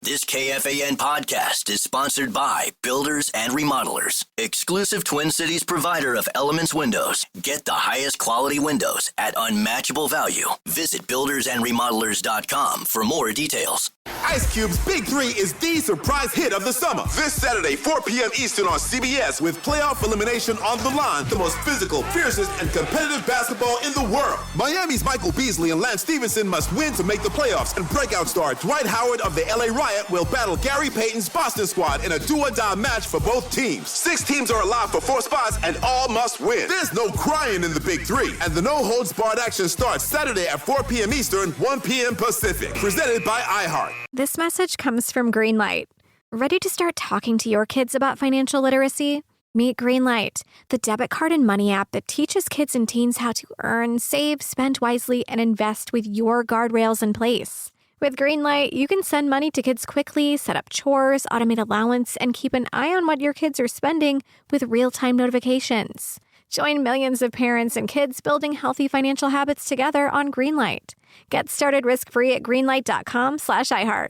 This KFAN podcast is sponsored by Builders and Remodelers, exclusive Twin Cities provider of Elements Windows. Get the highest quality windows at unmatchable value. Visit buildersandremodelers.com for more details. Ice Cube's Big Three is the surprise hit of the summer. This Saturday, 4 p.m. Eastern on CBS with playoff elimination on the line. The most physical, fiercest, and competitive basketball in the world. Miami's Michael Beasley and Lance Stevenson must win to make the playoffs. And breakout star Dwight Howard of the LA Riot will battle Gary Payton's Boston squad in a do-or-die match for both teams. 6 teams are alive for 4 spots and all must win. There's no crying in the Big Three. And the no-holds-barred action starts Saturday at 4 p.m. Eastern, 1 p.m. Pacific. Presented by iHeart. This message comes from Greenlight. Ready to start talking to your kids about financial literacy? Meet Greenlight, the debit card and money app that teaches kids and teens how to earn, save, spend wisely, and invest with your guardrails in place. With Greenlight, you can send money to kids quickly, set up chores, automate allowance, and keep an eye on what your kids are spending with real-time notifications. Join millions of parents and kids building healthy financial habits together on Greenlight. Get started risk-free at greenlight.com/iHeart.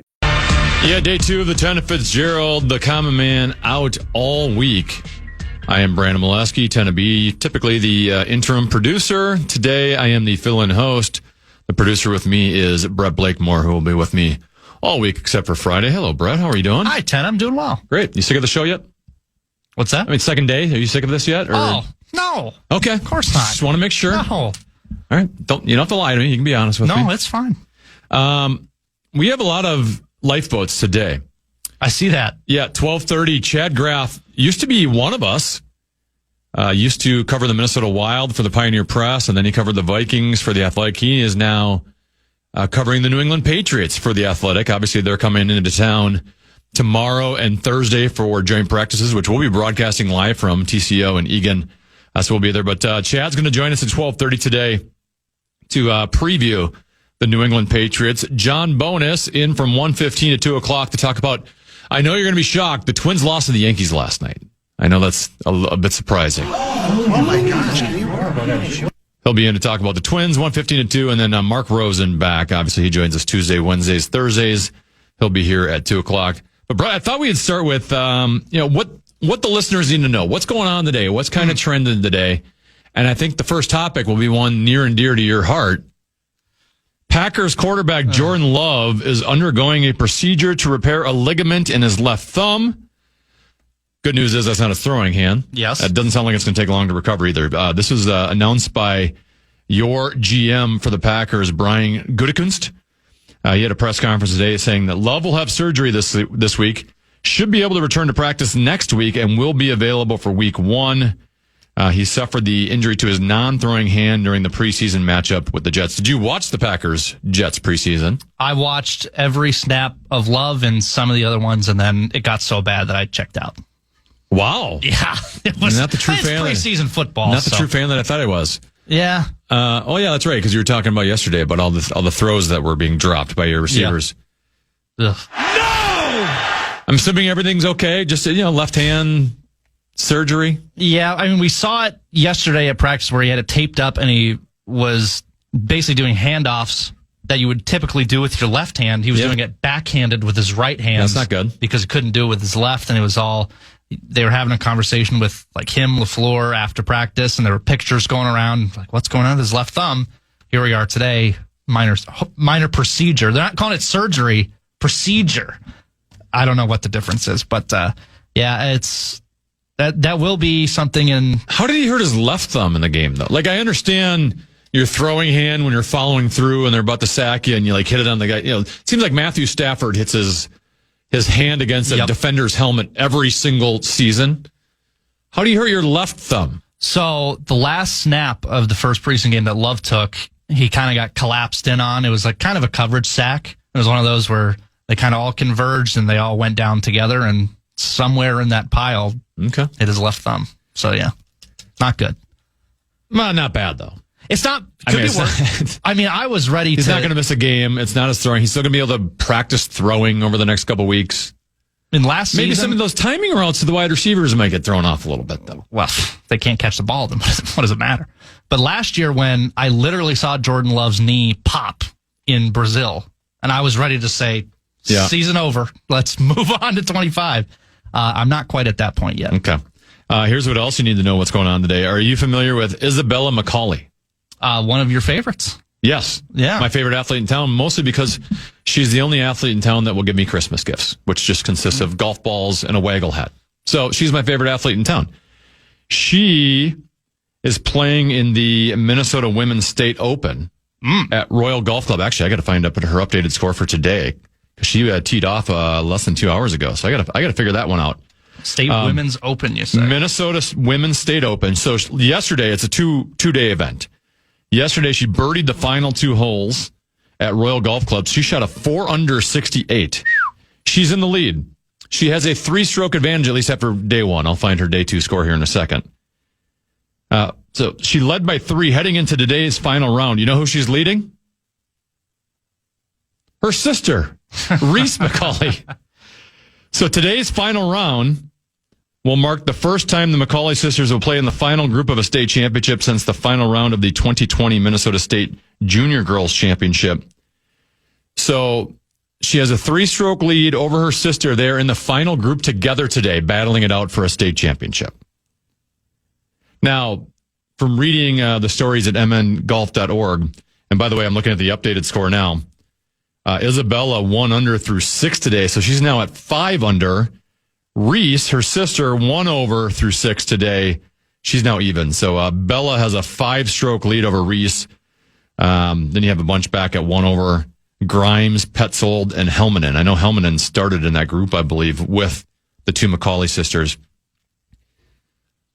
Yeah, day 2 of the Tennafitzgerald, the common man, out all week. I am Brandon Molesky, Tenna B, typically the interim producer. Today, I am the fill-in host. The producer with me is Brett Blakemore, who will be with me all week except for Friday. Hello, Brett. How are you doing? Hi, Tenna. I'm doing well. Great. You sick of the show yet? What's that? I mean, second day. Are you sick of this yet? Or? Oh, no. Okay. Of course not. Just want to make sure. No. All right. You don't have to lie to me. You can be honest with me. No, it's fine. We have a lot of lifeboats today. I see that. Yeah, 12:30. Chad Graff used to be one of us. Used to cover the Minnesota Wild for the Pioneer Press, and then he covered the Vikings for the Athletic. He is now covering the New England Patriots for the Athletic. Obviously, they're coming into town tomorrow and Thursday for joint practices, which we'll be broadcasting live from TCO and Egan. So we'll be there. But Chad's going to join us at 12:30 today to preview the New England Patriots. John Bonus in from 1:15 to 2 o'clock to talk about, I know you're going to be shocked, the Twins lost to the Yankees last night. I know that's a bit surprising. Oh my gosh. He'll be in to talk about the Twins, 1:15 to 2, and then Mark Rosen back. Obviously, he joins us Tuesday, Wednesdays, Thursdays. He'll be here at 2 o'clock. But, Brett, I thought we'd start with, what the listeners need to know. What's going on today? What's kind of trending today? And I think the first topic will be one near and dear to your heart. Packers quarterback Jordan Love is undergoing a procedure to repair a ligament in his left thumb. Good news is that's not his throwing hand. Yes. It doesn't sound like it's going to take long to recover either. This was announced by your GM for the Packers, Brian Gutekunst. He had a press conference today saying that Love will have surgery this week, should be able to return to practice next week, and will be available for week 1. He suffered the injury to his non-throwing hand during the preseason matchup with the Jets. Did you watch the Packers-Jets preseason? I watched every snap of Love and some of the other ones, and then it got so bad that I checked out. Wow. Yeah. It was not the true fan. Preseason football. Not the true fan that I thought I was. Yeah. Yeah, that's right, because you were talking about yesterday about all the throws that were being dropped by your receivers. Yeah. Ugh. No! I'm assuming everything's okay. Just, left hand surgery. Yeah, I mean, we saw it yesterday at practice where he had it taped up and he was basically doing handoffs that you would typically do with your left hand. He was doing it backhanded with his right hand. That's not good. Because he couldn't do it with his left, and it was all... They were having a conversation with him, LaFleur, after practice, and there were pictures going around, what's going on with his left thumb? Here we are today, minor procedure. They're not calling it surgery, procedure. I don't know what the difference is, but it's that will be something in... How did he hurt his left thumb in the game, though? I understand your throwing hand when you're following through and they're about to sack you and you hit it on the guy. It seems like Matthew Stafford hits his hand against a defender's helmet every single season. How do you hurt your left thumb? So the last snap of the first preseason game that Love took, he kind of got collapsed in on. It was kind of a coverage sack. It was one of those where they kind of all converged and they all went down together, and somewhere in that pile hit his left thumb. So, yeah, not good. Well, not bad, though. It's not. Could be worse. I was ready He's not going to miss a game. It's not his throwing. He's still going to be able to practice throwing over the next couple weeks. In last season, maybe some of those timing routes to the wide receivers might get thrown off a little bit, though. Well, they can't catch the ball, then what does it matter? But last year, when I literally saw Jordan Love's knee pop in Brazil, and I was ready to say, Yeah. Season over. Let's move on to 25. I'm not quite at that point yet. Okay. Here's what else you need to know what's going on today. Are you familiar with Isabella McCauley? One of your favorites. Yes. Yeah. My favorite athlete in town, mostly because she's the only athlete in town that will give me Christmas gifts, which just consists of golf balls and a waggle hat. So she's my favorite athlete in town. She is playing in the Minnesota Women's State Open at Royal Golf Club. Actually, I got to find out her updated score for today because she teed off less than 2 hours ago. So I got to figure that one out. State Women's Open, you say? Minnesota Women's State Open. So yesterday, it's a two-day event. Yesterday, she birdied the final 2 holes at Royal Golf Club. She shot a 4-under 68. She's in the lead. She has a 3-stroke advantage, at least after day 1. I'll find her day 2 score here in a second. So she led by 3 heading into today's final round. You know who she's leading? Her sister, Reese McCauley. So today's final round will mark the first time the McCauley sisters will play in the final group of a state championship since the final round of the 2020 Minnesota State Junior Girls Championship. So she has a 3-stroke lead over her sister. They're in the final group together today, battling it out for a state championship. Now, from reading the stories at mngolf.org, and by the way, I'm looking at the updated score now, Isabella 1 under through 6 today, so she's now at 5 under. Reese, her sister, 1 over through 6 today. She's now even. So Bella has a 5-stroke lead over Reese. Then you have a bunch back at 1 over. Grimes, Petzold, and Helmanen. I know Helmanen started in that group, I believe, with the 2 McCauley sisters.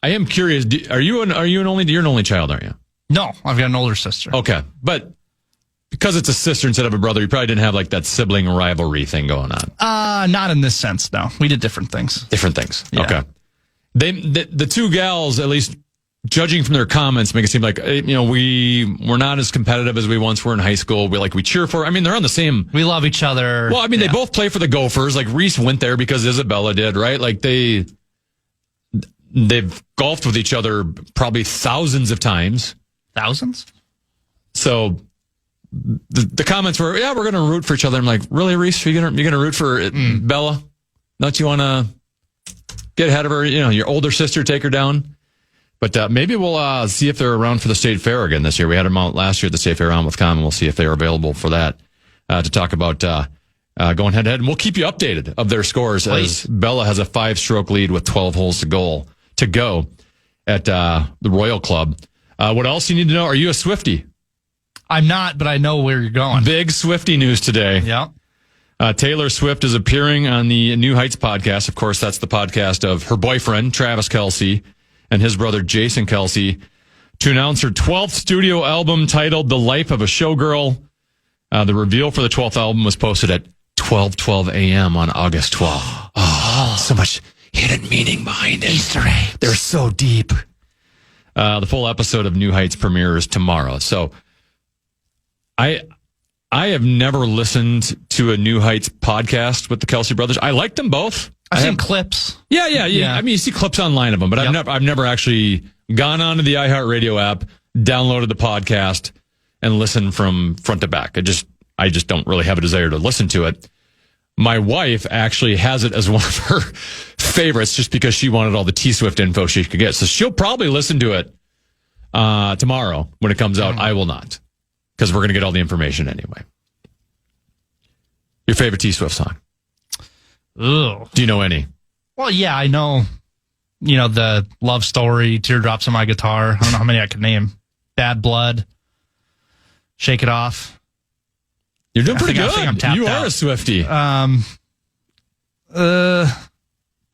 I am curious. You're an only child, aren't you? No, I've got an older sister. Okay, but because it's a sister instead of a brother, you probably didn't have like that sibling rivalry thing going on. Not in this sense, no. We did different things. Different things. Yeah. Okay. The 2 gals, at least judging from their comments, make it seem like we're not as competitive as we once were in high school. We cheer for. I mean, they're on the same. We love each other. Well, I mean, they both play for the Gophers. Like Reese went there because Isabella did, right? Like they've golfed with each other probably thousands of times. Thousands? So the comments were, yeah, we're going to root for each other. I'm like, really, Reese? You're going to root for Bella? Don't you want to get ahead of her? Your older sister, take her down. But maybe we'll see if they're around for the State Fair again this year. We had them out last year at the State Fair on Wisconsin. We'll see if they're available for that to talk about going head to head. And we'll keep you updated of their scores. Please. As Bella has a 5-stroke lead with 12 holes to go at the Royal Club. What else you need to know? Are you a Swiftie? I'm not, but I know where you're going. Big Swiftie news today. Yeah. Taylor Swift is appearing on the New Heights podcast. Of course, that's the podcast of her boyfriend, Travis Kelce, and his brother, Jason Kelce, to announce her 12th studio album titled The Life of a Showgirl. The reveal for the 12th album was posted at 12:12 a.m. on August 12th. Oh, so much hidden meaning behind it. Easter eggs. They're so deep. The full episode of New Heights premieres tomorrow. So I have never listened to a New Heights podcast with the Kelce brothers. I like them both. I've seen clips. Yeah. I mean, you see clips online of them, but I've never actually gone onto the iHeartRadio app, downloaded the podcast, and listened from front to back. I just don't really have a desire to listen to it. My wife actually has it as one of her favorites just because she wanted all the T-Swift info she could get. So she'll probably listen to it tomorrow when it comes out. I will not, because we're going to get all the information anyway. Your favorite T-Swift song? Ugh. Do you know any? Well, yeah, I know. The Love Story, Teardrops on My Guitar. I don't know how many I could name. Bad Blood, Shake It Off. You're doing pretty good. I think I'm tapped you out. are a Swiftie.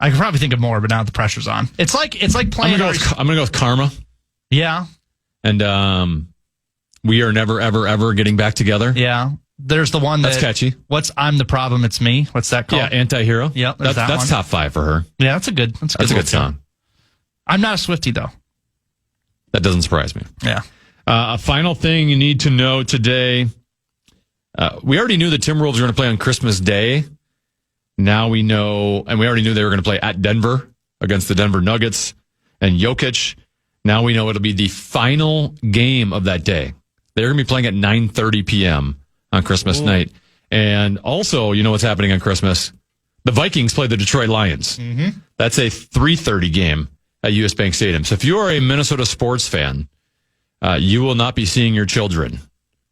I could probably think of more, but now the pressure's on. It's like playing. I'm gonna go with Karma. Yeah. And We Are Never Ever Ever Getting Back Together. Yeah. There's the one that's catchy. What's I'm the Problem, It's Me? What's that called? Yeah, Anti-Hero. Yeah, that's top 5 for her. Yeah, that's a good song. I'm not a Swiftie though. That doesn't surprise me. Yeah. A final thing you need to know today. We already knew the Timberwolves were going to play on Christmas Day. Now we know, and we already knew they were going to play at Denver against the Denver Nuggets and Jokic. Now we know it'll be the final game of that day. They're going to be playing at 9:30 p.m. on Christmas night. And also, you know what's happening on Christmas? The Vikings play the Detroit Lions. Mm-hmm. That's a 3:30 game at US Bank Stadium. So if you are a Minnesota sports fan, you will not be seeing your children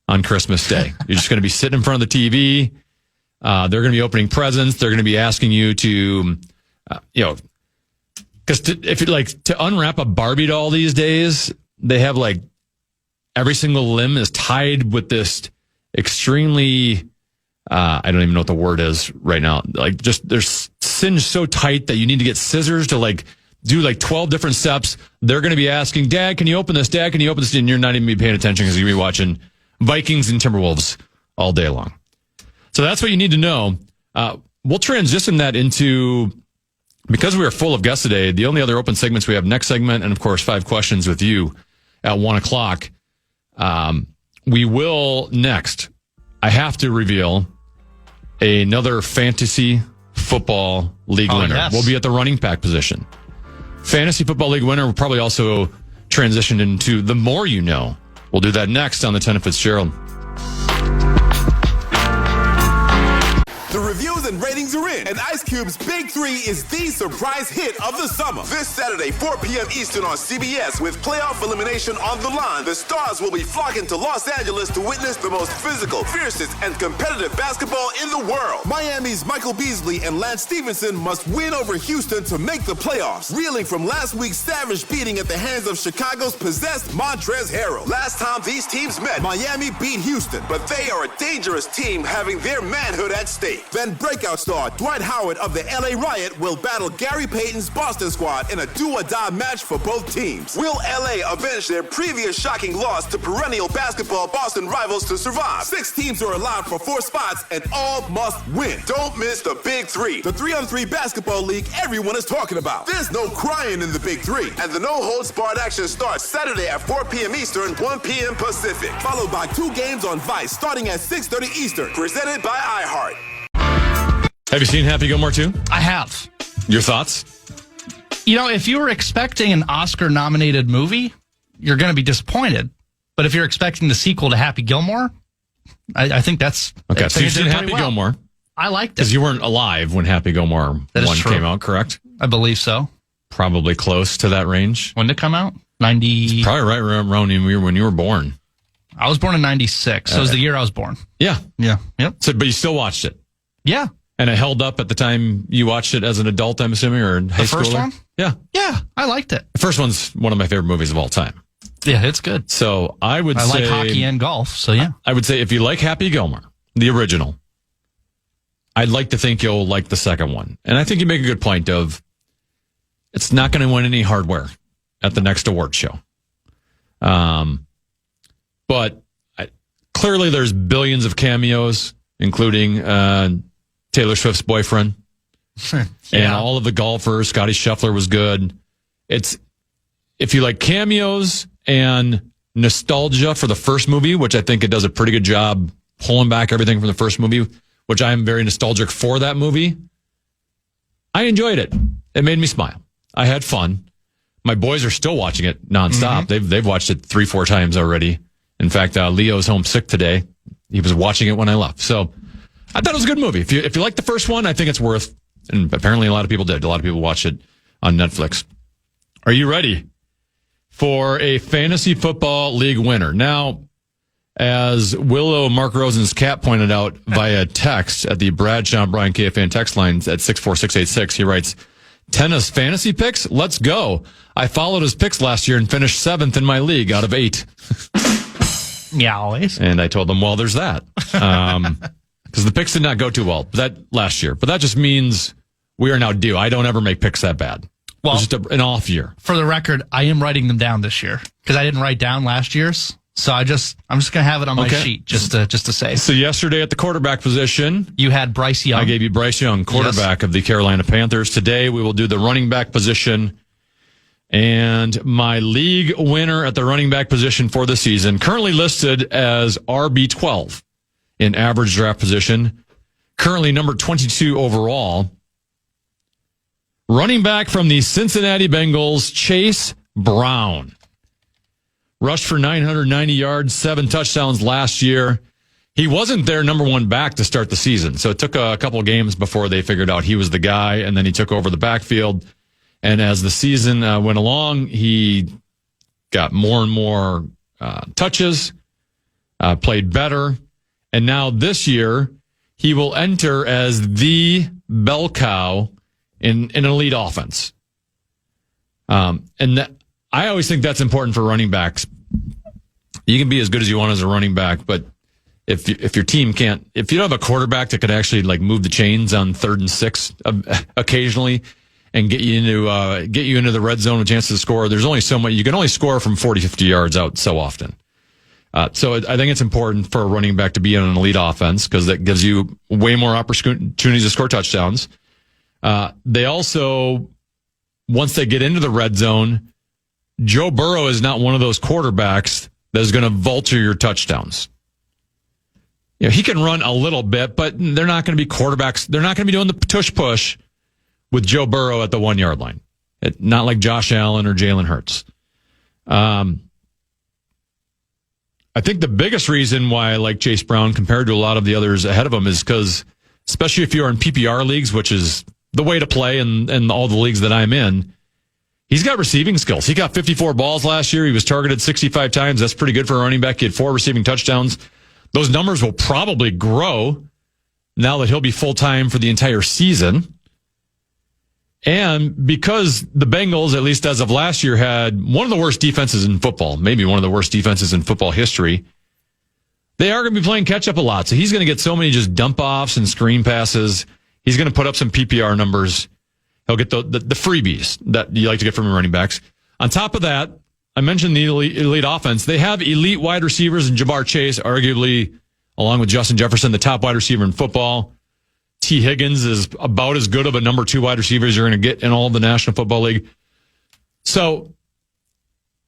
on Christmas Day. You're just going to be sitting in front of the TV. They're going to be opening presents. They're going to be asking you to, because if you like to unwrap a Barbie doll these days, they have like every single limb is tied with this extremely, I don't even know what the word is right now. Like just they're singed so tight that you need to get scissors to like do like 12 different steps. They're going to be asking, Dad, can you open this? Dad, can you open this? And you're not even be paying attention because you're going to be watching Vikings and Timberwolves all day long. So that's what you need to know. We'll transition that into, because we are full of guests today, the only other open segments we have next segment, and of course, 5 questions with you at 1 o'clock. We will next, I have to reveal another fantasy football league winner. Yes. We'll be at the running back position. Fantasy football league winner will probably also transition into the more you know. We'll do that next on the Tennafitzgerald. The reviews and ratings are in, and Ice Cube's Big 3 is the surprise hit of the summer. This Saturday, 4 p.m. Eastern on CBS, with playoff elimination on the line, the stars will be flocking to Los Angeles to witness the most physical, fiercest, and competitive basketball in the world. Miami's Michael Beasley and Lance Stevenson must win over Houston to make the playoffs, reeling from last week's savage beating at the hands of Chicago's possessed Montrezl Harrell. Last time these teams met, Miami beat Houston, but they are a dangerous team having their manhood at stake. Then breakout star Dwight Howard of the LA Riot will battle Gary Payton's Boston squad in a do-or-die match for both teams. Will LA avenge their previous shocking loss to perennial basketball Boston rivals to survive? 6 teams are allowed for 4 spots, and all must win. Don't miss the Big 3, the 3-on-3 basketball league everyone is talking about. There's no crying in the Big 3, and the no-holds-barred action starts Saturday at 4 p.m. Eastern, 1 p.m. Pacific, followed by 2 games on Vice starting at 6:30 Eastern, presented by iHeart. Have you seen Happy Gilmore 2? I have. Your thoughts? You know, if you were expecting an Oscar-nominated movie, you're going to be disappointed. But if you're expecting the sequel to Happy Gilmore, I think that's... Okay, so you've seen Happy Gilmore. I liked it. Because you weren't alive when Happy Gilmore 1 came out, correct? I believe so. Probably close to that range. When did it come out? 90... Probably right around when you were born. I was born in 96, so it was the year I was born. Yeah. Yeah. Yep. So, but you still watched it? Yeah. And it held up at the time you watched it as an adult, I'm assuming, or in high school? The first one? Yeah. Yeah, I liked it. The first one's one of my favorite movies of all time. Yeah, it's good. So I like hockey and golf, so yeah. I would say if you like Happy Gilmore, the original, I'd like to think you'll like the second one. And I think you make a good point of it's not going to win any hardware at the next award show. But clearly there's billions of cameos, including Taylor Swift's boyfriend. Yeah. And all of the golfers. Scotty Scheffler was good. It's if you like cameos and nostalgia for the first movie, which I think it does a pretty good job pulling back everything from the first movie, which I am very nostalgic for that movie. I enjoyed it. It made me smile. I had fun. My boys are still watching it nonstop. Mm-hmm. They've watched it 3-4 times already. In fact, Leo's home sick today. He was watching it when I left. So I thought it was a good movie. If you like the first one, I think it's worth, and apparently a lot of people did. A lot of people watched it on Netflix. Are you ready for a fantasy football league winner? Now, as Willow Mark Rosen's cat pointed out via text at the Bradshaw and Brian KFAN text lines at 64686, he writes, Tennis fantasy picks? Let's go. I followed his picks last year and finished 7th in my league out of 8. Yeah, always. And I told them, well, there's that. Because the picks did not go too well last year. But that just means we are now due. I don't ever make picks that bad. Well, it's just an off year. For the record, I am writing them down this year because I didn't write down last year's. So I'm just going to have it on my sheet just to say. So yesterday at the quarterback position, you had Bryce Young. I gave you Bryce Young, quarterback of the Carolina Panthers. Today we will do the running back position. And my league winner at the running back position for the season, currently listed as RB12 in average draft position, currently number 22 overall. Running back from the Cincinnati Bengals, Chase Brown. Rushed for 990 yards, 7 touchdowns last year. he wasn't their number one back to start the season. So it took a couple of games before they figured out he was the guy, and then he took over the backfield. And as the season went along, he got more and more touches, played better. And now this year, he will enter as the bell cow in an elite offense. I always think that's important for running backs. You can be as good as you want as a running back, but if your team can't, if you don't have a quarterback that could actually like move the chains on 3rd and 6 occasionally and get you into the red zone with chances to score, there's only so much. You can only score from 40, 50 yards out so often. So I think it's important for a running back to be in an elite offense because that gives you way more opportunities to score touchdowns. They also, once they get into the red zone, Joe Burrow is not one of those quarterbacks that is going to vulture your touchdowns. You know, he can run a little bit, but they're not going to be quarterbacks. They're not going to be doing the tush-push with Joe Burrow at the 1-yard line. Not like Josh Allen or Jalen Hurts. I think the biggest reason why I like Chase Brown compared to a lot of the others ahead of him is because, especially if you're in PPR leagues, which is the way to play in all the leagues that I'm in, he's got receiving skills. He got 54 balls last year. He was targeted 65 times. That's pretty good for a running back. He had 4 receiving touchdowns. Those numbers will probably grow now that he'll be full-time for the entire season. And because the Bengals, at least as of last year, had one of the worst defenses in football, maybe one of the worst defenses in football history, they are going to be playing catch-up a lot. So he's going to get so many just dump-offs and screen passes. He's going to put up some PPR numbers. He'll get the freebies that you like to get from your running backs. On top of that, I mentioned the elite offense. They have elite wide receivers in Ja'Marr Chase, arguably, along with Justin Jefferson, the top wide receiver in football. T. Higgins is about as good of a number 2 wide receiver as you're going to get in all of the National Football League. So,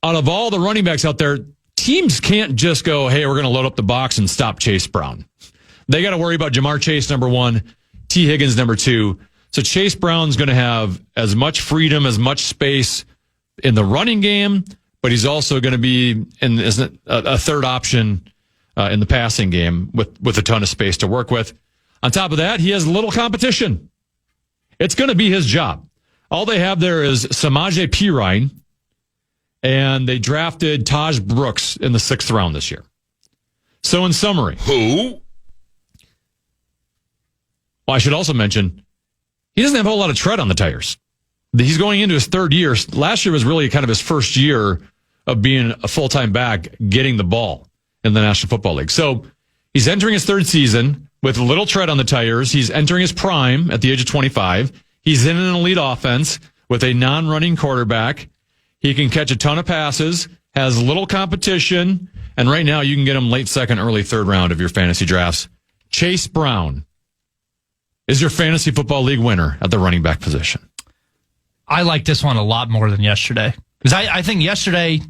out of all the running backs out there, teams can't just go, hey, we're going to load up the box and stop Chase Brown. They got to worry about Ja'Marr Chase, number 1, T. Higgins, number 2. So Chase Brown's going to have as much freedom, as much space in the running game, but he's also going to be a third option in the passing game with a ton of space to work with. On top of that, he has little competition. It's going to be his job. All they have there is Samaje Perine, and they drafted Taj Brooks in the 6th round this year. So in summary. Who? Well, I should also mention, he doesn't have a whole lot of tread on the tires. He's going into his 3rd year. Last year was really kind of his first year of being a full-time back, getting the ball in the National Football League. So he's entering his 3rd season with little tread on the tires. He's entering his prime at the age of 25. He's in an elite offense with a non-running quarterback. He can catch a ton of passes, has little competition, and right now you can get him late 2nd, early 3rd round of your fantasy drafts. Chase Brown is your fantasy football league winner at the running back position. I like this one a lot more than yesterday. Because I think yesterday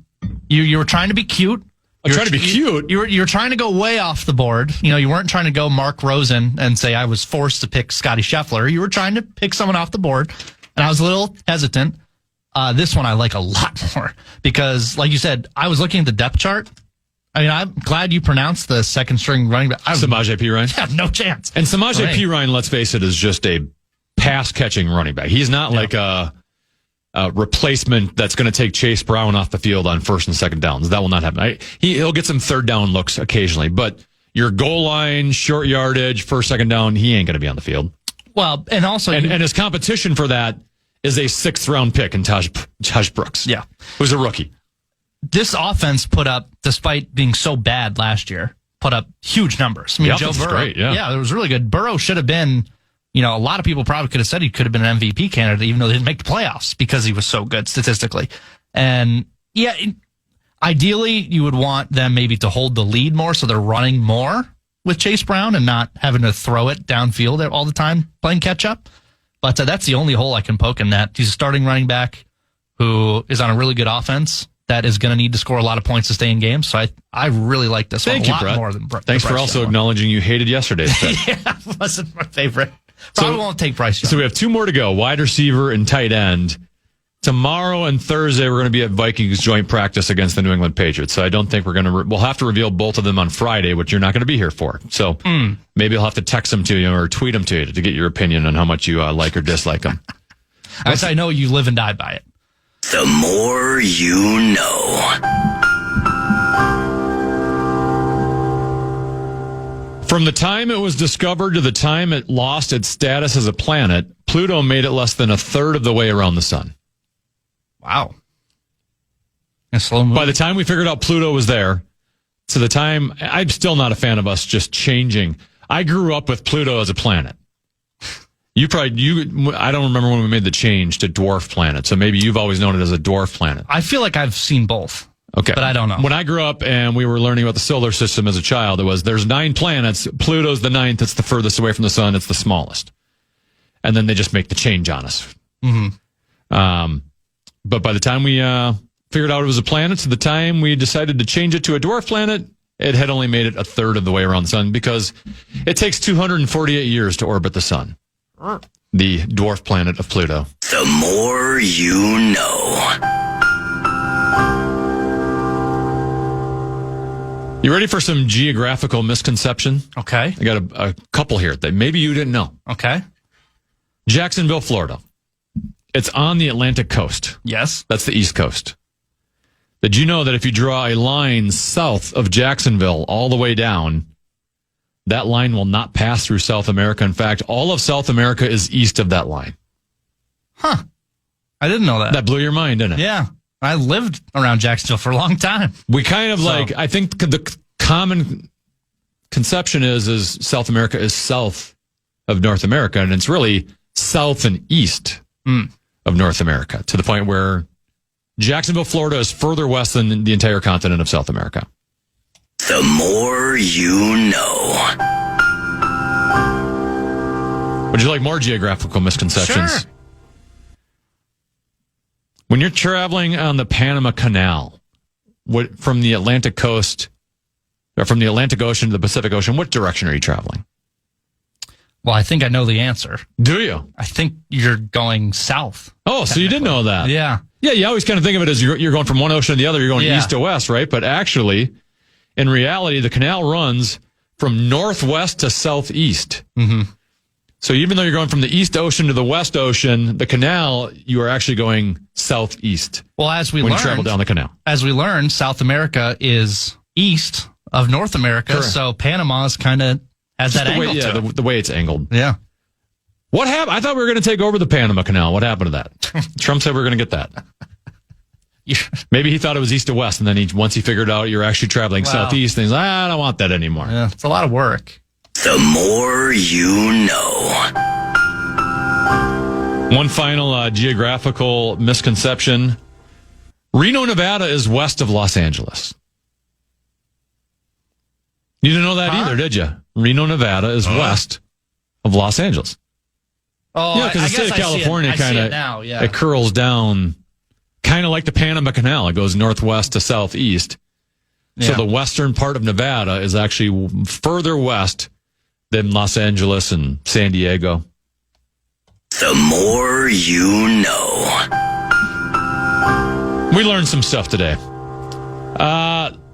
you were trying to be cute. You're trying to be cute. You're trying to go way off the board. You know, you weren't trying to go Mark Rosen and say I was forced to pick Scotty Scheffler. You were trying to pick someone off the board, and I was a little hesitant. This one I like a lot more because, like you said, I was looking at the depth chart. I mean, I'm glad you pronounced the 2nd string running back. Samaje Perine? Yeah, no chance. And Samaje Perine, let's face it, is just a pass-catching running back. He's not like a replacement that's going to take Chase Brown off the field on 1st and 2nd downs. That will not happen. He'll get some 3rd down looks occasionally, but your goal line, short yardage, 1st, 2nd down, he ain't going to be on the field. Well, and also... And his competition for that is a 6th round pick in Taj Brooks. Yeah. Who's a rookie. This offense put up, despite being so bad last year, put up huge numbers. I mean, Joe Burrow, great, yeah, it was really good. Burrow should have been, a lot of people probably could have said he could have been an MVP candidate, even though they didn't make the playoffs because he was so good statistically. And yeah, ideally you would want them maybe to hold the lead more, so they're running more with Chase Brown and not having to throw it downfield all the time, playing catch up. But that's the only hole I can poke in that. He's a starting running back who is on a really good offense that is going to need to score a lot of points to stay in games. So I really like this one a lot more than Bryce. Thanks for also acknowledging you hated yesterday's pick. Yeah, it wasn't my favorite. Probably won't take Bryce Young. So we have 2 more to go, wide receiver and tight end. Tomorrow and Thursday, we're going to be at Vikings joint practice against the New England Patriots. So I don't think we're going to, we'll have to reveal both of them on Friday, which you're not going to be here for. So maybe I'll have to text them to you or tweet them to you to get your opinion on how much you like or dislike them. I know you live and die by it. The more you know. From the time it was discovered to the time it lost its status as a planet, Pluto made it less than a third of the way around the sun. Wow. A slow move. By the time we figured out Pluto was there, to the time, I'm still not a fan of us just changing. I grew up with Pluto as a planet. I don't remember when we made the change to dwarf planet, so maybe you've always known it as a dwarf planet. I feel like I've seen both. Okay. But I don't know. When I grew up and we were learning about the solar system as a child, there's 9 planets. Pluto's the 9th. It's the furthest away from the sun. It's the smallest. And then they just make the change on us. Mm-hmm. But by the time we figured out it was a planet, to the time we decided to change it to a dwarf planet, it had only made it a third of the way around the sun because it takes 248 years to orbit the sun. The dwarf planet of Pluto. The more you know. You ready for some geographical misconception? Okay. I got a couple here that maybe you didn't know. Okay. Jacksonville, Florida. It's on the Atlantic coast. Yes. That's the East Coast. Did you know that if you draw a line south of Jacksonville all the way down, that line will not pass through South America? In fact, all of South America is east of that line. Huh. I didn't know that. That blew your mind, didn't it? Yeah. I lived around Jacksonville for a long time. We kind of I think the common conception is South America is south of North America, and it's really south and east of North America, to the point where Jacksonville, Florida is further west than the entire continent of South America. The more you know. Would you like more geographical misconceptions? Sure. When you're traveling on the Panama Canal, from the Atlantic coast, or from the Atlantic Ocean to the Pacific Ocean, what direction are you traveling? Well, I think I know the answer. Do you? I think you're going south. Oh, so you did know that. Yeah. Yeah, you always kind of think of it as you're going from one ocean to the other. You're going east to west, right? But actually, in reality, the canal runs from northwest to southeast. Mm-hmm. So even though you're going from the East Ocean to the West Ocean, the canal, you are actually going southeast. Well, as we when learned, you travel down the canal. As we learned, South America is east of North America, correct. So Panama's kind of has that angle to it. The way it's angled. Yeah. What happened? I thought we were going to take over the Panama Canal. What happened to that? Trump said we were going to get that. Maybe he thought it was east to west, and then once he figured out you're actually traveling southeast, and he's like, I don't want that anymore. Yeah, it's a lot of work. The more you know. One final geographical misconception. Reno, Nevada is west of Los Angeles. You didn't know that either, did you? Reno, Nevada is west of Los Angeles. Oh, yeah, because the state of California kind of it curls down, kind of like the Panama Canal. It goes northwest to southeast. Yeah. So the western part of Nevada is actually further west than Los Angeles and San Diego. The more you know. We learned some stuff today.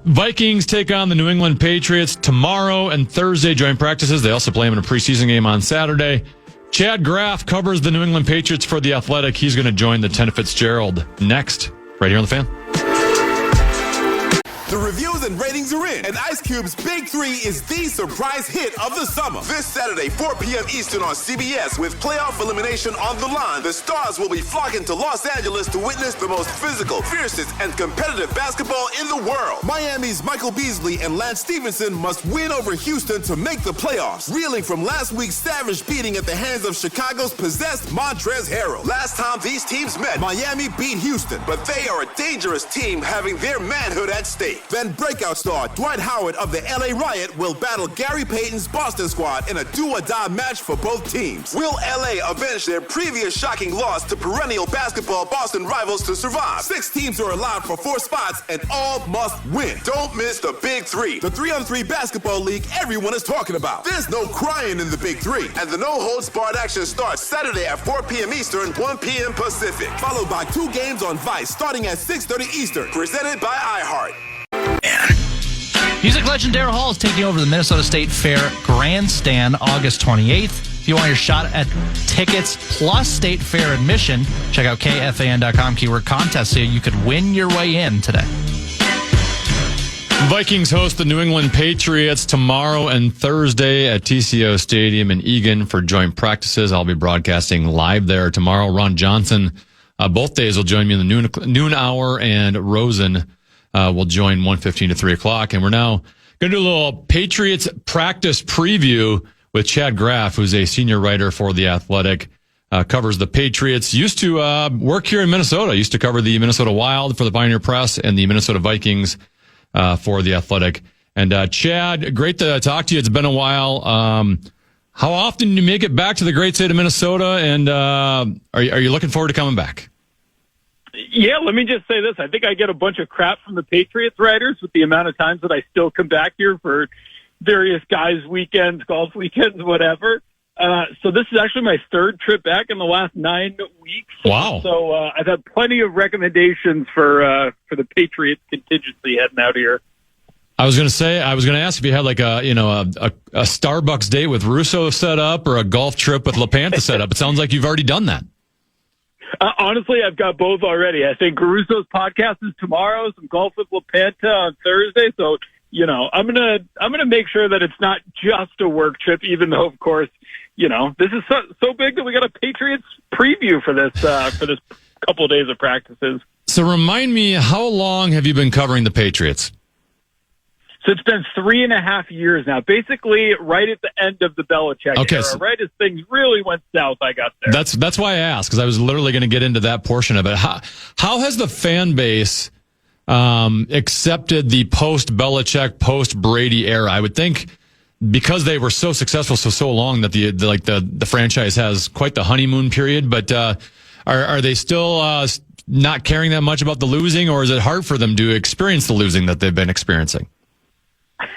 Vikings take on the New England Patriots tomorrow and Thursday joint practices. They also play them in a preseason game on Saturday. Chad Graff covers the New England Patriots for The Athletic. He's going to join the Tennafitzgerald next, right here on The Fan. The reviews and ratings are in, and Ice Cube's Big 3 is the surprise hit of the summer. This Saturday, 4 p.m. Eastern on CBS, with playoff elimination on the line, the stars will be flocking to Los Angeles to witness the most physical, fiercest, and competitive basketball in the world. Miami's Michael Beasley and Lance Stevenson must win over Houston to make the playoffs, reeling from last week's savage beating at the hands of Chicago's possessed Montrezl Harrell. Last time these teams met, Miami beat Houston, but they are a dangerous team having their manhood at stake. Then breakout star Dwight Howard of the LA Riot will battle Gary Payton's Boston squad in a do-or-die match for both teams. Will LA avenge their previous shocking loss to perennial basketball Boston rivals to survive? 6 teams are allowed for 4 spots and all must win. Don't miss the Big 3, the 3-on-3 basketball league everyone is talking about. There's no crying in the Big 3, and the no-holds-barred action starts Saturday at 4 p.m. Eastern, 1 p.m. Pacific, followed by 2 games on Vice starting at 6:30 Eastern, presented by iHeart. Music legend Daryl Hall is taking over the Minnesota State Fair Grandstand August 28th. If you want your shot at tickets plus State Fair admission, check out KFAN.com keyword contest so you could win your way in today. Vikings host the New England Patriots tomorrow and Thursday at TCO Stadium in Eagan for joint practices. I'll be broadcasting live there tomorrow. Ron Johnson, both days, will join me in the noon hour, and Rosen will join 1:15 to 3 o'clock. And we're now going to do a little Patriots practice preview with Chad Graff, who's a senior writer for The Athletic, covers the Patriots. Used to work here in Minnesota. Used to cover the Minnesota Wild for the Pioneer Press and the Minnesota Vikings for The Athletic. And Chad, great to talk to you. It's been a while. How often do you make it back to the great state of Minnesota? And are you looking forward to coming back? Yeah, let me just say this. I think I get a bunch of crap from the Patriots writers with the amount of times that I still come back here for various guys' weekends, golf weekends, whatever. So this is actually my 3rd trip back in the last 9 weeks. Wow. So I've had plenty of recommendations for the Patriots contingency heading out here. I was going to ask if you had like a Starbucks date with Russo set up or a golf trip with LaPanta set up. It sounds like you've already done that. Honestly, I've got both already. I think Russo's podcast is tomorrow, some golf with LaPanta on Thursday. So, I'm gonna make sure that it's not just a work trip, even though, of course, this is so big that we got a Patriots preview for this couple of days of practices. So remind me, how long have you been covering the Patriots? So it's been 3.5 years now, basically right at the end of the Belichick era, right as things really went south, I got there. That's why I asked, because I was literally going to get into that portion of it. How has the fan base accepted the post-Belichick, post-Brady era? I would think because they were so successful so long that the franchise has quite the honeymoon period, but are they still not caring that much about the losing, or is it hard for them to experience the losing that they've been experiencing?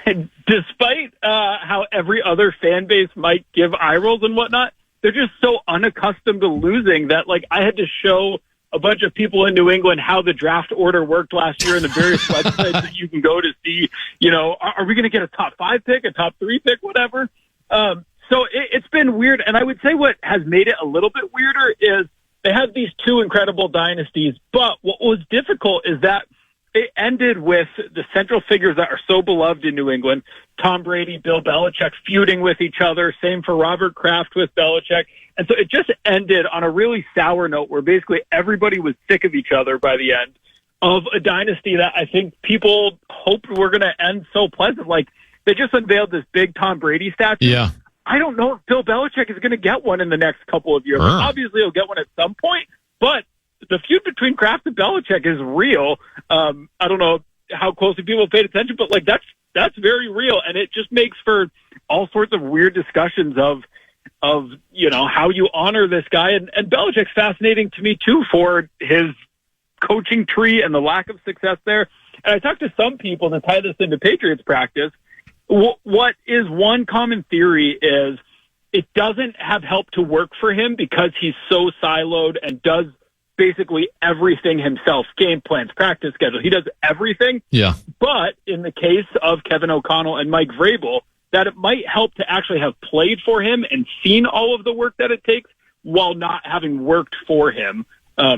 Despite how every other fan base might give eye rolls and whatnot, they're just so unaccustomed to losing that, I had to show a bunch of people in New England how the draft order worked last year and the various websites that you can go to see, are we going to get a top 5 pick, a top 3 pick, whatever? So it's been weird. And I would say what has made it a little bit weirder is they had these 2 incredible dynasties, but what was difficult is that it ended with the central figures that are so beloved in New England, Tom Brady, Bill Belichick feuding with each other, same for Robert Kraft with Belichick. And so it just ended on a really sour note where basically everybody was sick of each other by the end of a dynasty that I think people hoped were going to end so pleasant. They just unveiled this big Tom Brady statue. Yeah. I don't know if Bill Belichick is going to get one in the next couple of years. Obviously, he'll get one at some point, but the feud between Kraft and Belichick is real. I don't know how closely people paid attention, but that's very real, and it just makes for all sorts of weird discussions of how you honor this guy. And Belichick's fascinating to me too for his coaching tree and the lack of success there. And I talked to some people to tie this into Patriots practice. What is one common theory is it doesn't have help to work for him because he's so siloed and does basically everything himself, game plans, practice schedule. He does everything. Yeah. But in the case of Kevin O'Connell and Mike Vrabel, that it might help to actually have played for him and seen all of the work that it takes while not having worked for him.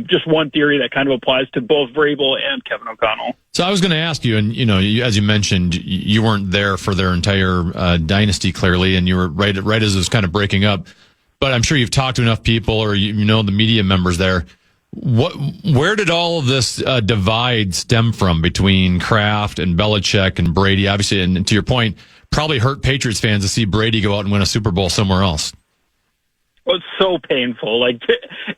Just one theory that kind of applies to both Vrabel and Kevin O'Connell. So I was going to ask you, and as you mentioned, you weren't there for their entire dynasty clearly, and you were right as it was kind of breaking up. But I'm sure you've talked to enough people, or the media members there. Where did all of this divide stem from between Kraft and Belichick and Brady? Obviously, and to your point, probably hurt Patriots fans to see Brady go out and win a Super Bowl somewhere else. Well, it's so painful.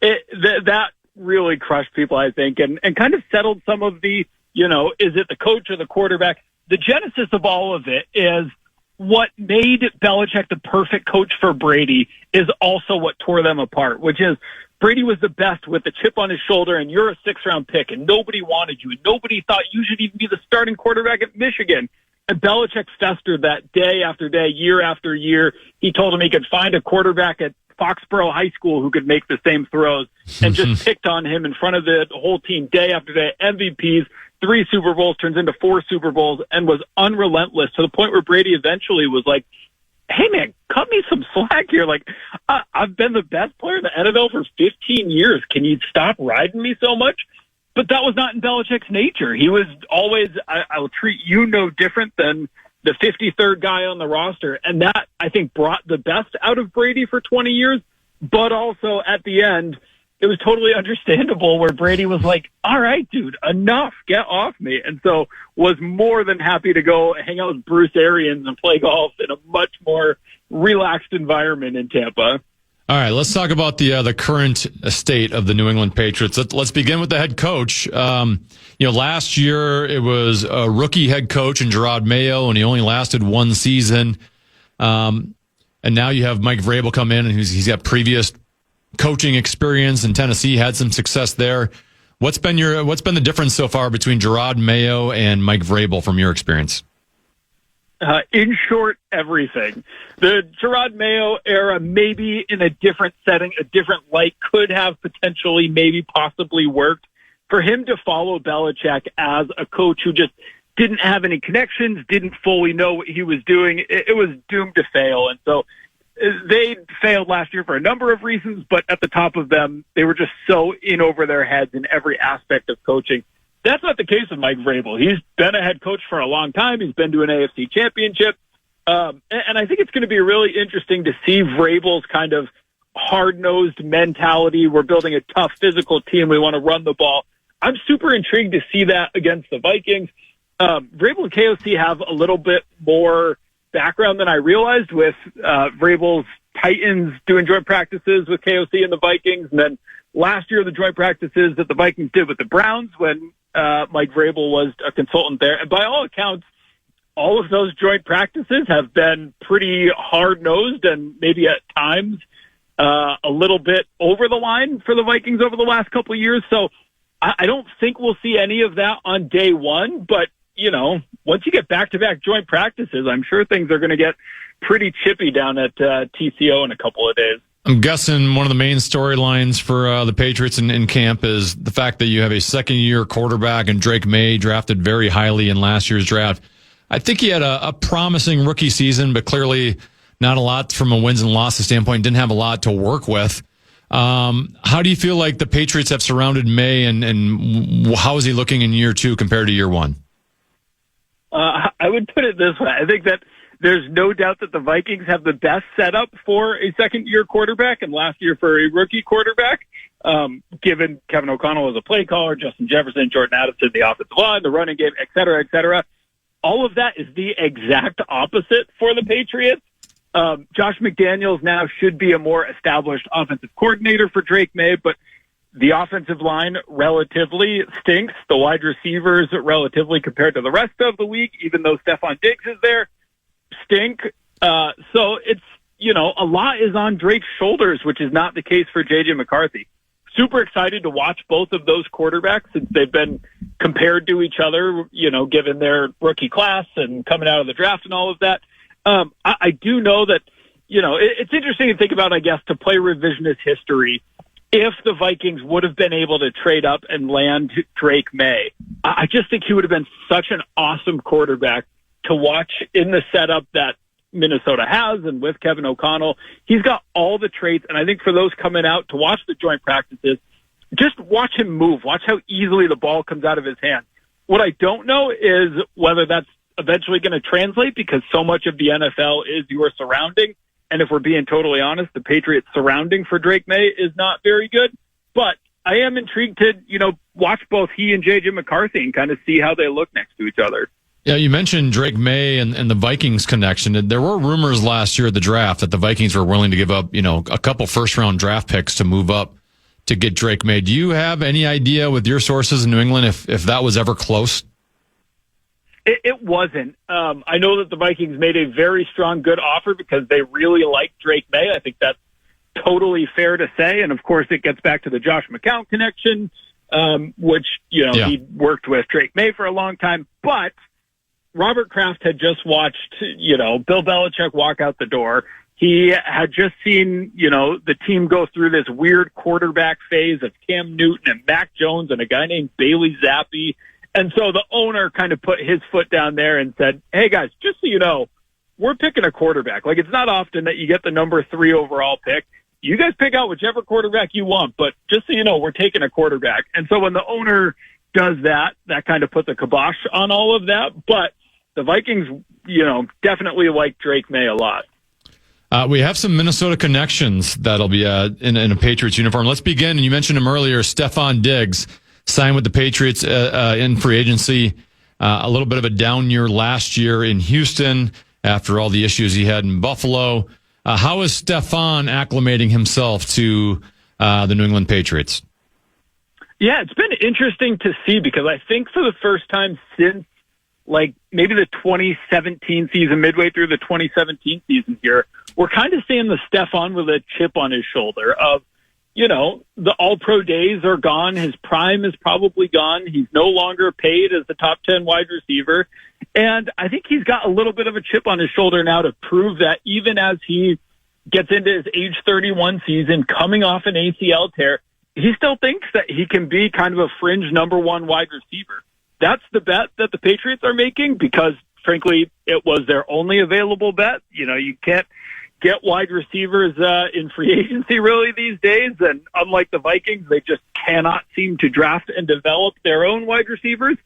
That really crushed people, I think, and kind of settled some of the Is it the coach or the quarterback? The genesis of all of it is what made Belichick the perfect coach for Brady is also what tore them apart, which is Brady was the best with the chip on his shoulder, and you're a 6th-round pick, and nobody wanted you, and nobody thought you should even be the starting quarterback at Michigan. And Belichick festered that day after day, year after year. He told him he could find a quarterback at Foxborough High School who could make the same throws, and just picked on him in front of the whole team day after day. MVPs, 3 Super Bowls, turns into 4 Super Bowls, and was unrelentless to the point where Brady eventually was like, hey, man, cut me some slack here. Like, I've been the best player in the NFL for 15 years. Can you stop riding me so much? But that was not in Belichick's nature. He was always, I will treat you no different than the 53rd guy on the roster. And that, I think, brought the best out of Brady for 20 years. But also, at the end, it was totally understandable where Brady was like, all right, dude, enough, get off me. And so was more than happy to go hang out with Bruce Arians and play golf in a much more relaxed environment in Tampa. All right, let's talk about the current state of the New England Patriots. Let's begin with the head coach. Last year it was a rookie head coach in Gerard Mayo, and he only lasted 1 season. And now you have Mike Vrabel come in, and he's got previous coaching experience in Tennessee, had some success there. What's been the difference so far between Gerard Mayo and Mike Vrabel from your experience? In short, everything. The Gerard Mayo era, maybe in a different setting, a different light, could have potentially, maybe possibly worked. For him to follow Belichick as a coach who just didn't have any connections, didn't fully know what he was doing, it was doomed to fail. And so they failed last year for a number of reasons, but at the top of them, they were just so in over their heads in every aspect of coaching. That's not the case with Mike Vrabel. He's been a head coach for a long time. He's been to an AFC championship. And I think it's going to be really interesting to see Vrabel's kind of hard-nosed mentality. We're building a tough physical team. We want to run the ball. I'm super intrigued to see that against the Vikings. Vrabel and KOC have a little bit more background than I realized with Vrabel's Titans doing joint practices with KOC and the Vikings. And then last year, the joint practices that the Vikings did with the Browns when Mike Vrabel was a consultant there. And by all accounts, all of those joint practices have been pretty hard-nosed and maybe at times a little bit over the line for the Vikings over the last couple of years. So I don't think we'll see any of that on day one. But, once you get back-to-back joint practices, I'm sure things are going to get pretty chippy down at TCO in a couple of days. I'm guessing one of the main storylines for the Patriots in camp is the fact that you have a second-year quarterback and Drake May drafted very highly in last year's draft. I think he had a promising rookie season, but clearly not a lot from a wins and losses standpoint, didn't have a lot to work with. How do you feel like the Patriots have surrounded May, and how is he looking in year 2 compared to year 1? I would put it this way. I think that there's no doubt that the Vikings have the best setup for a second-year quarterback and last year for a rookie quarterback, given Kevin O'Connell as a play caller, Justin Jefferson, Jordan Addison, the offensive line, the running game, et cetera, et cetera. All of that is the exact opposite for the Patriots. Josh McDaniels now should be a more established offensive coordinator for Drake May, but the offensive line relatively stinks. The wide receivers relatively compared to the rest of the league, even though Stephon Diggs is there, stink. So it's, a lot is on Drake's shoulders, which is not the case for J.J. McCarthy. Super excited to watch both of those quarterbacks since they've been compared to each other, given their rookie class and coming out of the draft and all of that. I do know that, it's interesting to think about, I guess, to play revisionist history. If the Vikings would have been able to trade up and land Drake May, I just think he would have been such an awesome quarterback to watch in the setup that Minnesota has and with Kevin O'Connell. He's got all the traits, and I think for those coming out to watch the joint practices, just watch him move. Watch how easily the ball comes out of his hand. What I don't know is whether that's eventually going to translate because so much of the NFL is your surrounding. And if we're being totally honest, the Patriots surrounding for Drake May is not very good. But I am intrigued to, watch both he and J.J. McCarthy and kind of see how they look next to each other. Yeah, you mentioned Drake May and the Vikings connection. There were rumors last year at the draft that the Vikings were willing to give up, a couple first-round draft picks to move up to get Drake May. Do you have any idea with your sources in New England if that was ever close? It wasn't. I know that the Vikings made a very strong, good offer because they really like Drake May. I think that's totally fair to say. And, of course, it gets back to the Josh McCown connection, which, he worked with Drake May for a long time. But Robert Kraft had just watched, Bill Belichick walk out the door. He had just seen, the team go through this weird quarterback phase of Cam Newton and Mac Jones and a guy named Bailey Zappi. And so the owner kind of put his foot down there and said, hey, guys, just so you know, we're picking a quarterback. Like, it's not often that you get the number 3 overall pick. You guys pick out whichever quarterback you want, but just so you know, we're taking a quarterback. And so when the owner does that, that kind of puts a kibosh on all of that. But the Vikings, definitely like Drake May a lot. We have some Minnesota connections that'll be in a Patriots uniform. Let's begin. And you mentioned him earlier, Stephon Diggs signed with the Patriots in free agency. A little bit of a down year last year in Houston after all the issues he had in Buffalo. How is Stephon acclimating himself to the New England Patriots? Yeah, it's been interesting to see because I think for the first time since maybe the 2017 season, midway through the 2017 season here, we're kind of seeing the Stephon with a chip on his shoulder of, the all-pro days are gone. His prime is probably gone. He's no longer paid as the top 10 wide receiver. And I think he's got a little bit of a chip on his shoulder now to prove that even as he gets into his age 31 season, coming off an ACL tear, he still thinks that he can be kind of a fringe number 1 wide receiver. That's the bet that the Patriots are making because, frankly, it was their only available bet. You can't get wide receivers in free agency really these days. And unlike the Vikings, they just cannot seem to draft and develop their own wide receivers.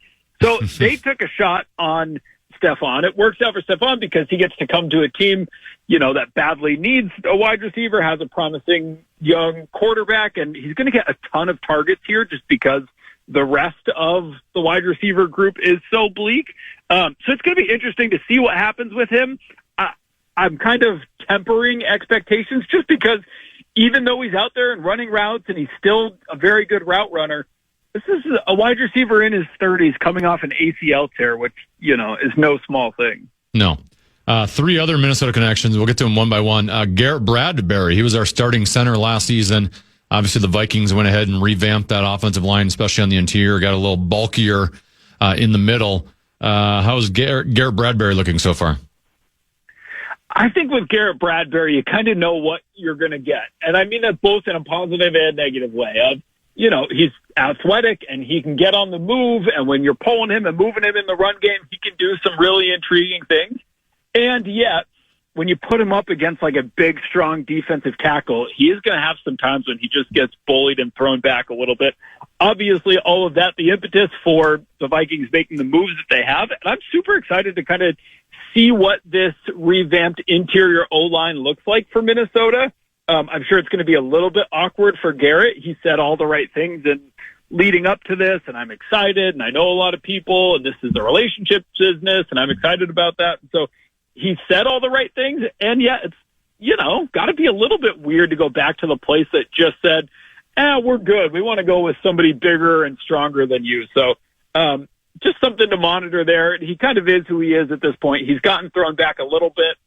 So they took a shot on Stephon. It works out for Stephon because he gets to come to a team, that badly needs a wide receiver, has a promising young quarterback, and he's going to get a ton of targets here just because the rest of the wide receiver group is so bleak. So it's going to be interesting to see what happens with him. I'm kind of tempering expectations just because even though he's out there and running routes and he's still a very good route runner, this is a wide receiver in his 30s coming off an ACL tear, which, is no small thing. No. 3 other Minnesota connections. We'll get to them one by one. Garrett Bradbury, he was our starting center last season. Obviously, the Vikings went ahead and revamped that offensive line, especially on the interior, got a little bulkier in the middle. How's Garrett Bradbury looking so far? I think with Garrett Bradbury, you kind of know what you're going to get. And I mean that both in a positive and negative way. He's athletic and he can get on the move. And when you're pulling him and moving him in the run game, he can do some really intriguing things. And yet, when you put him up against a big, strong defensive tackle, he is going to have some times when he just gets bullied and thrown back a little bit. Obviously, all of that, the impetus for the Vikings making the moves that they have. And I'm super excited to kind of see what this revamped interior O-line looks like for Minnesota. I'm sure it's going to be a little bit awkward for Garrett. He said all the right things in leading up to this, and I'm excited, and I know a lot of people, and this is a relationship business, and I'm excited about that. So he said all the right things, and yet it's, got to be a little bit weird to go back to the place that just said, we're good. We want to go with somebody bigger and stronger than you. So just something to monitor there. He kind of is who he is at this point. He's gotten thrown back a little bit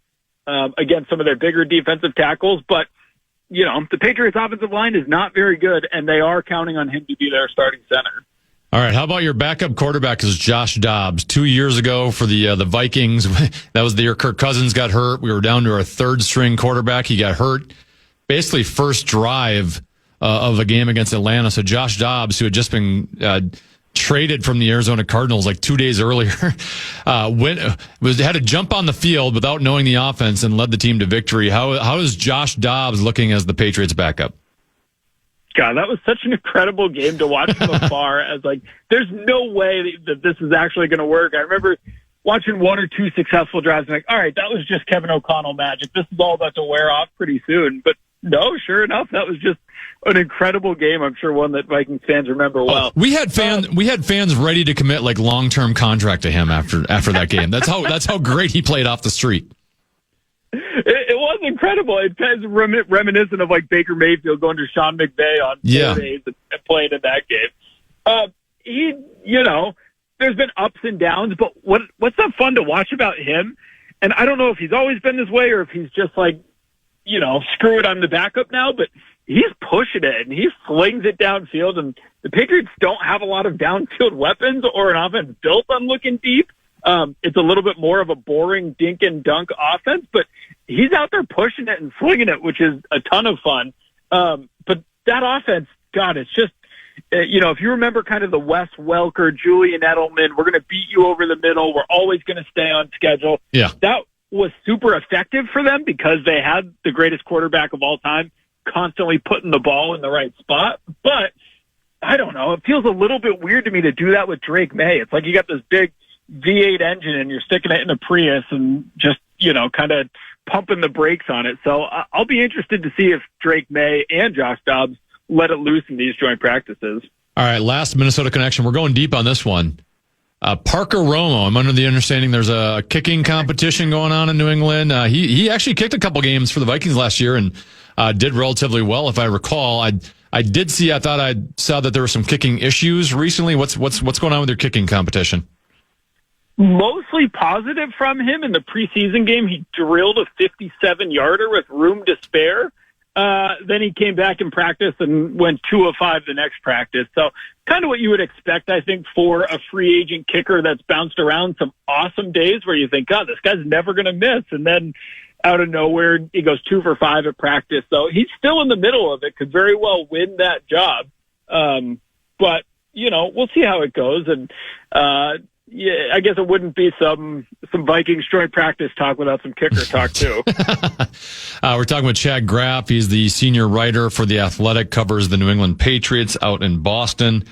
against some of their bigger defensive tackles, but the Patriots offensive line is not very good, and they are counting on him to be their starting center. All right, how about your backup quarterback is Josh Dobbs? 2 years ago for the Vikings, that was the year Kirk Cousins got hurt. We were down to our 3rd-string quarterback. He got hurt basically first drive of a game against Atlanta. So Josh Dobbs, who had just been traded from the Arizona Cardinals 2 days earlier, had to jump on the field without knowing the offense and led the team to victory. How is Josh Dobbs looking as the Patriots' backup? God, that was such an incredible game to watch from afar. As there's no way that this is actually going to work. I remember watching 1 or 2 successful drives and all right, that was just Kevin O'Connell magic. This is all about to wear off pretty soon. But no, sure enough, that was just an incredible game. I'm sure one that Vikings fans remember well. We had fans ready to commit long-term contract to him after that game. That's how great he played off the street. It was incredible. It's reminiscent of like Baker Mayfield going to Sean McVay on Saturdays and playing in that game. There's been ups and downs, but what's so fun to watch about him? And I don't know if he's always been this way or if he's just like, screw it, I'm the backup now, but he's pushing it and he flings it downfield, and the Patriots don't have a lot of downfield weapons or an offense built on looking deep. It's a little bit more of a boring dink and dunk offense, but he's out there pushing it and flinging it, which is a ton of fun. But that offense, God, it's just, if you remember kind of the Wes Welker, Julian Edelman, we're going to beat you over the middle, we're always going to stay on schedule. Yeah. That was super effective for them because they had the greatest quarterback of all time constantly putting the ball in the right spot. But I don't know. It feels a little bit weird to me to do that with Drake May. It's like you got this big V8 engine and you're sticking it in a Prius and just, kind of pumping the brakes on it. So I'll be interested to see if Drake May and Josh Dobbs let it loose in these joint practices. All right, last Minnesota connection. We're going deep on this one. Parker Romo, I'm under the understanding there's a kicking competition going on in New England. He actually kicked a couple games for the Vikings last year and did relatively well, if I recall. I thought I saw that there were some kicking issues recently. What's going on with your kicking competition? Mostly positive from him. In the preseason game, he drilled a 57-yarder with room to spare. Then he came back in practice and went 2 of 5 the next practice. So kind of what you would expect, I think, for a free agent kicker that's bounced around some awesome days where you think, God, this guy's never going to miss. And then out of nowhere, he goes 2 for 5 at practice. So he's still in the middle of it, could very well win that job. But, we'll see how it goes. And, I guess it wouldn't be some Vikings joint practice talk without some kicker talk too. We're talking with Chad Graff. He's the senior writer for The Athletic, covers the New England Patriots out in Boston.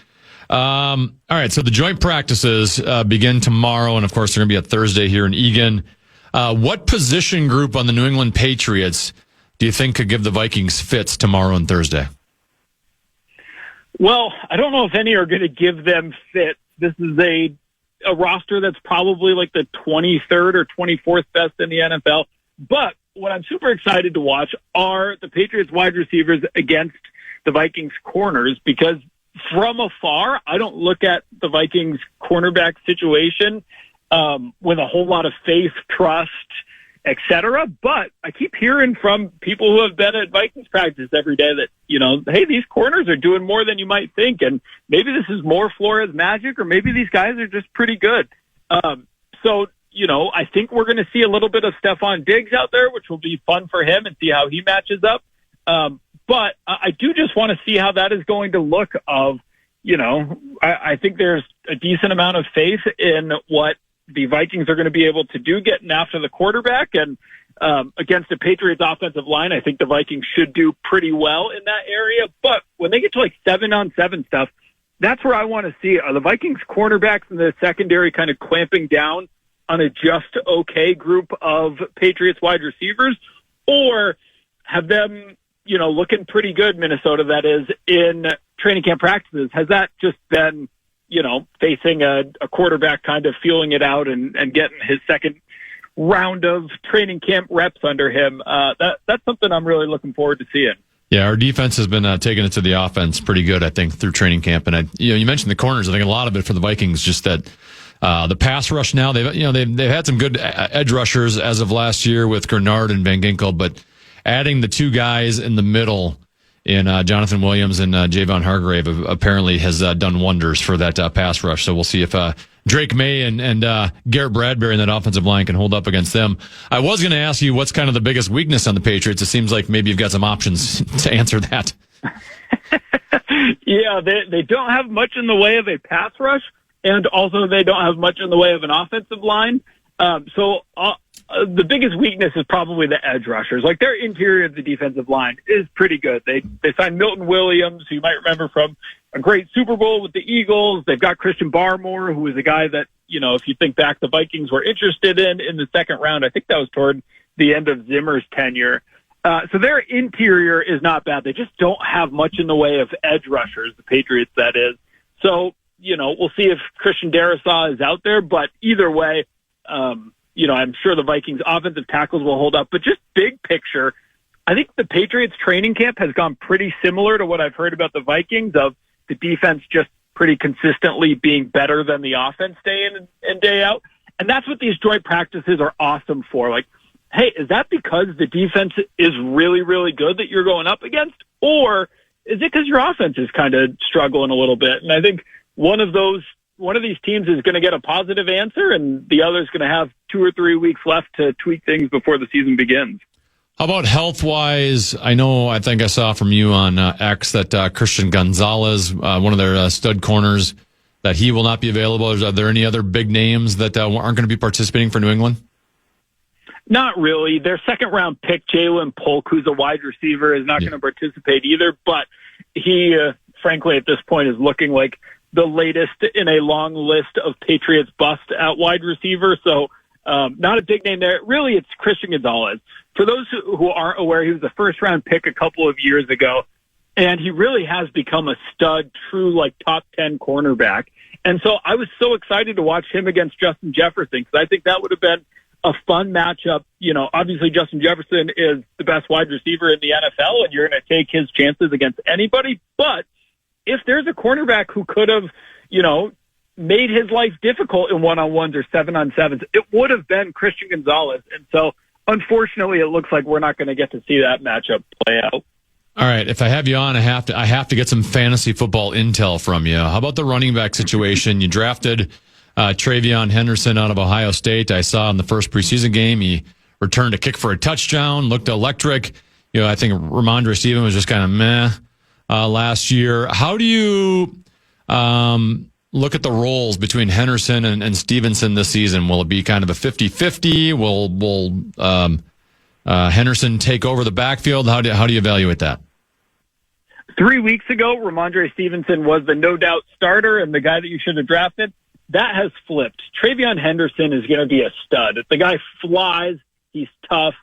All right, so the joint practices begin tomorrow, and of course they're going to be at Thursday here in Eagan. What position group on the New England Patriots do you think could give the Vikings fits tomorrow and Thursday? Well, I don't know if any are going to give them fits. This is a roster that's probably like the 23rd or 24th best in the NFL. But what I'm super excited to watch are the Patriots wide receivers against the Vikings corners, because from afar, I don't look at the Vikings cornerback situation with a whole lot of faith, trust, etc. But I keep hearing from people who have been at Vikings practice every day that, hey, these corners are doing more than you might think. And maybe this is more Flores magic, or maybe these guys are just pretty good. I think we're going to see a little bit of Stephon Diggs out there, which will be fun for him, and see how he matches up. But I do just want to see how that is going to look I think there's a decent amount of faith in what the Vikings are going to be able to do getting after the quarterback. And against the Patriots offensive line, I think the Vikings should do pretty well in that area. But when they get to like 7-on-7 stuff, that's where I want to see it. Are the Vikings cornerbacks in the secondary kind of clamping down on a just okay group of Patriots wide receivers, or have them, looking pretty good, Minnesota, that is, in training camp practices? Has that just been, facing a quarterback kind of feeling it out and getting his second round of training camp reps under him? That's something I'm really looking forward to seeing. Yeah, our defense has been taking it to the offense pretty good, I think, through training camp. And you mentioned the corners. I think a lot of it for the Vikings, just that the pass rush now. They've had some good edge rushers as of last year with Grenard and Van Ginkel, but adding the two guys in the middle in Jonathan Williams and Javon Hargrave apparently has done wonders for that pass rush. So we'll see if Drake May and Garrett Bradbury in that offensive line can hold up against them. I was going to ask you what's kind of the biggest weakness on the Patriots. It seems like maybe you've got some options to answer that. Yeah, they don't have much in the way of a pass rush, and also they don't have much in the way of an offensive line. So the biggest weakness is probably the edge rushers. Like, their interior of the defensive line is pretty good. They signed Milton Williams, who you might remember from a great Super Bowl with the Eagles. They've got Christian Barmore, who is a guy that, if you think back, the Vikings were interested in the second round. I think that was toward the end of Zimmer's tenure. So their interior is not bad. They just don't have much in the way of edge rushers, the Patriots, that is. So, we'll see if Christian Darrisaw is out there, but either way, I'm sure the Vikings offensive tackles will hold up, but just big picture, I think the Patriots training camp has gone pretty similar to what I've heard about the Vikings, of the defense just pretty consistently being better than the offense day in and day out. And that's what these joint practices are awesome for. Like, hey, is that because the defense is really, really good that you're going up against? Or is it because your offense is kind of struggling a little bit? And I think one of these teams is going to get a positive answer, and the other is going to have 2 or 3 weeks left to tweak things before the season begins. How about health-wise? I think I saw from you on X that Christian Gonzalez, one of their stud corners, that he will not be available. Are there any other big names that aren't going to be participating for New England? Not really. Their second-round pick, Jalen Polk, who's a wide receiver, is not going to participate either, but he, frankly, at this point is looking like the latest in a long list of Patriots bust at wide receiver, so not a big name there. Really, it's Christian Gonzalez. For those who aren't aware, he was a first-round pick a couple of years ago, and he really has become a stud, true, top 10 cornerback. And so I was so excited to watch him against Justin Jefferson, because I think that would have been a fun matchup. Obviously Justin Jefferson is the best wide receiver in the NFL, and you're going to take his chances against anybody. But if there's a cornerback who could have, made his life difficult in one-on-ones or 7-on-7s, it would have been Christian Gonzalez. And so, unfortunately, it looks like we're not going to get to see that matchup play out. All right, if I have you on, I have to get some fantasy football intel from you. How about the running back situation? You drafted Travion Henderson out of Ohio State. I saw in the first preseason game he returned a kick for a touchdown, looked electric. I think Ramondre Stevenson was just kind of meh last year. How do you look at the roles between Henderson and Stevenson this season? Will it be kind of a 50-50? Will Henderson take over the backfield? How do you evaluate that? 3 weeks ago, Ramondre Stevenson was the no-doubt starter and the guy that you should have drafted. That has flipped. Travion Henderson is going to be a stud. The guy flies. He's tough.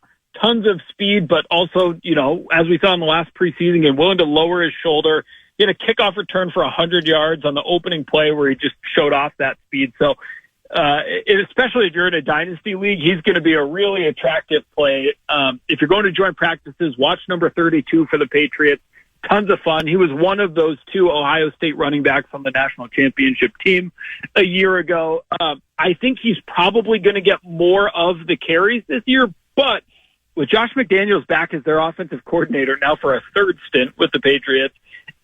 Tons of speed, but also, as we saw in the last preseason game, willing to lower his shoulder. He had a kickoff return for 100 yards on the opening play where he just showed off that speed. So, especially if you're in a dynasty league, he's going to be a really attractive play. If you're going to joint practices, watch number 32 for the Patriots. Tons of fun. He was one of those 2 Ohio State running backs on the national championship team a year ago. I think he's probably going to get more of the carries this year, but with Josh McDaniels back as their offensive coordinator now for a third stint with the Patriots,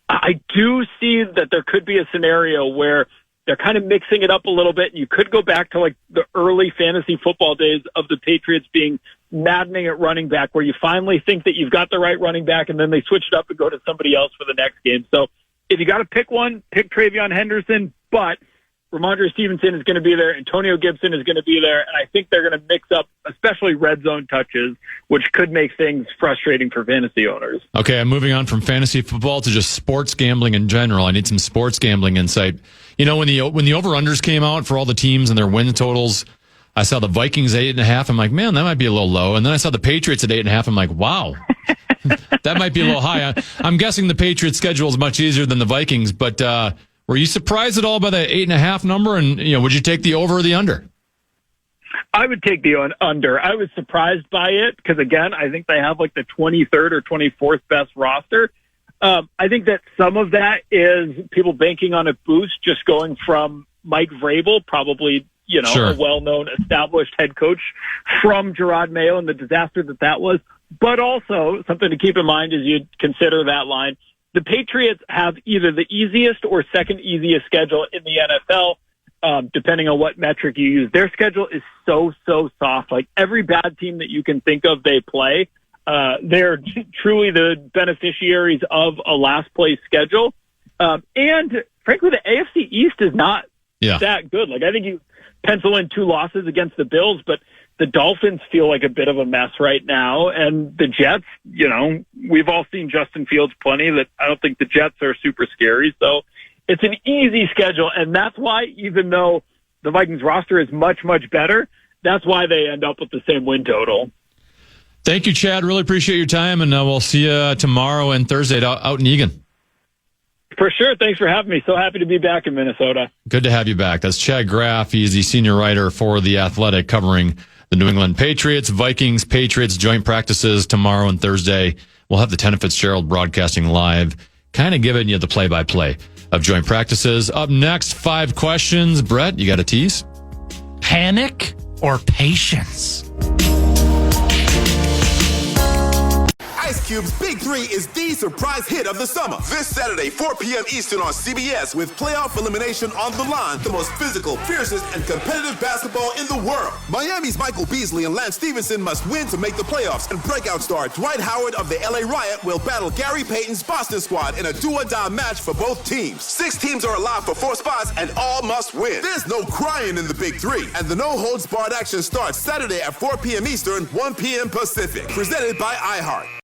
I do see that there could be a scenario where they're kind of mixing it up a little bit. You could go back to the early fantasy football days of the Patriots being maddening at running back, where you finally think that you've got the right running back and then they switch it up and go to somebody else for the next game. So if you got to pick one, pick Travion Henderson, but Ramondre Stevenson is going to be there. Antonio Gibson is going to be there. And I think they're going to mix up, especially red zone touches, which could make things frustrating for fantasy owners. Okay, I'm moving on from fantasy football to just sports gambling in general. I need some sports gambling insight. When the over-unders came out for all the teams and their win totals, I saw the Vikings 8.5. I'm like, man, that might be a little low. And then I saw the Patriots at 8.5. I'm like, wow, that might be a little high. I'm guessing the Patriots' schedule is much easier than the Vikings, but were you surprised at all by the 8.5 number? And would you take the over or the under? I would take the under. I was surprised by it because, again, I think they have the 23rd or 24th best roster. I think that some of that is people banking on a boost, just going from Mike Vrabel, probably sure, a well-known established head coach, from Gerard Mayo and the disaster that was. But also something to keep in mind as you consider that line. The Patriots have either the easiest or second easiest schedule in the NFL, depending on what metric you use. Their schedule is so soft. Every bad team that you can think of, they play. They're truly the beneficiaries of a last-place schedule. And, frankly, the AFC East is not that good. I think you pencil in 2 losses against the Bills, but the Dolphins feel like a bit of a mess right now. And the Jets, we've all seen Justin Fields plenty. That I don't think the Jets are super scary. So it's an easy schedule. And that's why, even though the Vikings roster is much, much better, that's why they end up with the same win total. Thank you, Chad. Really appreciate your time. And we'll see you tomorrow and Thursday out in Eagan. For sure. Thanks for having me. So happy to be back in Minnesota. Good to have you back. That's Chad Graff. He's the senior writer for The Athletic, covering the New England Patriots, Vikings, Patriots joint practices tomorrow and Thursday. We'll have the Tennafitzgerald broadcasting live, kind of giving you the play-by-play of joint practices. Up next, 5 questions. Brett, you got a tease? Panic or patience? Ice Cube's Big 3 is the surprise hit of the summer. This Saturday, 4 p.m. Eastern on CBS, with playoff elimination on the line, the most physical, fiercest, and competitive basketball in the world. Miami's Michael Beasley and Lance Stevenson must win to make the playoffs, and breakout star Dwight Howard of the LA Riot will battle Gary Payton's Boston squad in a do-or-die match for both teams. 6 teams are alive for 4 spots, and all must win. There's no crying in the Big 3, and the no-holds-barred action starts Saturday at 4 p.m. Eastern, 1 p.m. Pacific. Presented by iHeart.